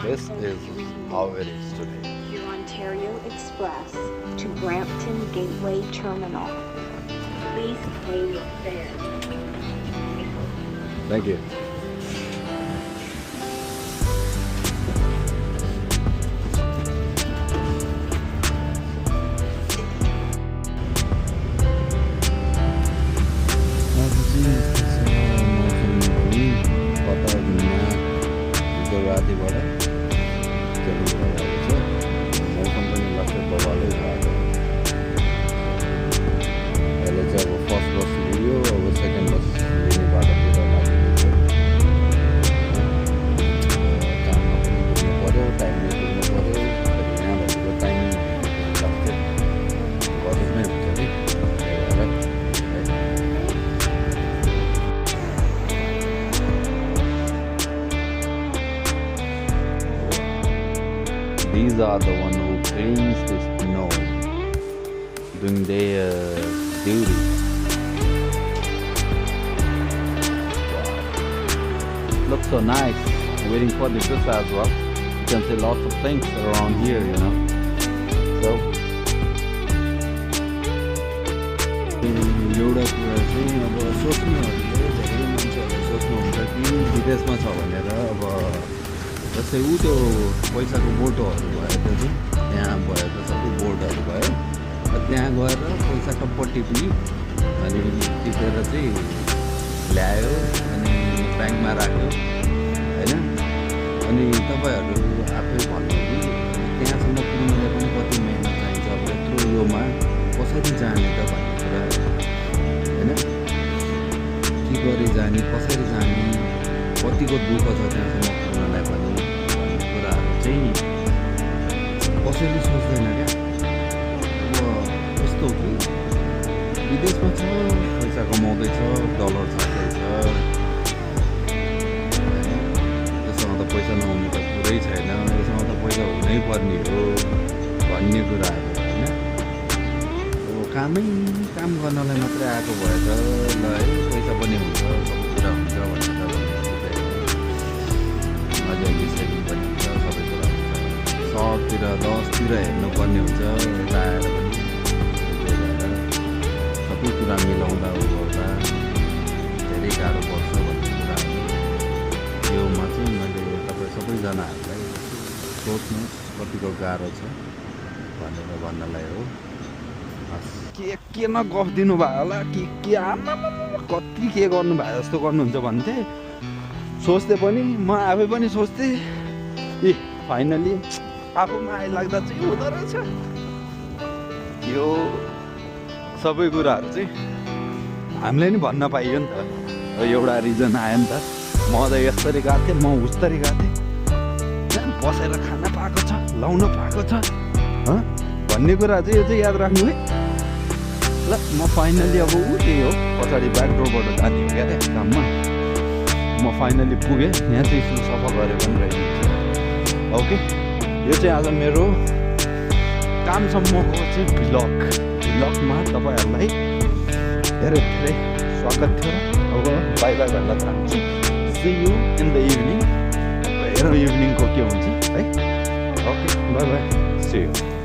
This is how it is today. Your Ontario Express to Brampton Gateway Terminal. Please pay your fare. Thank you. रातिबाट चल्नु भएको छ मौसम पनि लाग्छ बबालै भएको अहिले चाहिँ अब फर्स्ट बस लियो अब सेकेन्ड बस लिने बाटोतिर लागिरहेछ काममा पनि पुग्नु पऱ्यो टाइमले पुग्नु पऱ्यो यहाँ भनेको टाइम लाग्छ बजेट नै हुन्छ नि These are the one who cleans the snow doing their duty. Wow. Looks so nice. Waiting for the bus as well. You can see lots of things around here, you know. So एउटा कुरा चाहिँ अब सोच्नेहरूले धेरै मान्छेहरूले सोच्नुहुन्छ कि विदेशमा छ भनेर अब जस्तै ऊ त्यो पैसाको बोटोहरू भयो त्यो चाहिँ त्यहाँ भएको सबै बोर्डहरू भयो त्यहाँ गएर पैसा टप्प टिप्ने अनि टिपेर चाहिँ ल्यायो अनि ब्याङ्कमा राख्यो होइन अनि तपाईँहरू आफै भन्नु कि त्यहाँसम्म पुग्नुलाई पनि कति मेहनत चाहिन्छ अब यत्रो योमा कसरी जाने त भन्ने कुरा होइन के गरी जाने कसरी जाने कतिको दुःख छ त्यहाँसम्म पुग्नलाई पनि भन्ने कुराहरू चाहिँ कसैले सोच्दैन क्या अब यस्तो हो कि विदेशमा छ पैसा कमाउँदैछ डलर छाड्दैछ त्यसमा त पैसा नहुने त कुरै छैन यसमा त पैसा हुनै पर्ने हो भन्ने कुराहरू होइन अब काम गर्नलाई मात्रै आएको भए त ल है पैसा पनि हुन्छ सबै कुरा हुन्छ भनेर मजाले सेभिङ पनि हुन्छ सबै कुरा हुन्छ सबतिर दसतिर हेर्नुपर्ने हुन्छ यता आएर पनि सबै कुरा मिलाउँदा उ गर्दा धेरै गाह्रो पर्छ भन्ने कुराहरू योमा चाहिँ मैले तपाईँ सबैजनाहरूलाई सोच्नुहोस् कतिको गाह्रो छ भनेर भन्नलाई हो के न गफ दिनुभयो होला के आमा कति के गर्नुभयो जस्तो गर्नुहुन्छ भन्थे सोच्दै पनि म आफै पनि सोच्थेँ ए फाइनली आफूमा आइलाग्दा चाहिँ हुँदो रहेछ यो सबै कुराहरू चाहिँ हामीले नि भन्न पाइयो नि त एउटा रिजन आयो नि त म त यसरी गएको थिएँ म उस्तरी गएको थिएँ त्यहाँ बसेर खान पाएको छ लाउन पाएको छ भन्ने कुरा चाहिँ यो चाहिँ याद राख्नु है ल म फाइनली अब ऊ त्यही हो पछाडि ब्याकडोरबाट जाने हो क्या काममा म फाइनली पुगेँ यहाँ चाहिँ स्कुल सफा गरेर पनि रहेछ ओके यो चाहिँ आज मेरो कामसम्मको चाहिँ भ्लगमा तपाईँहरूलाई धेरै धेरै स्वागत थियो अब बाई बाई भन्न चाहन्छु see you in the evening हेरौँ इभिनिङको के हुन्छ है okay bye bye see you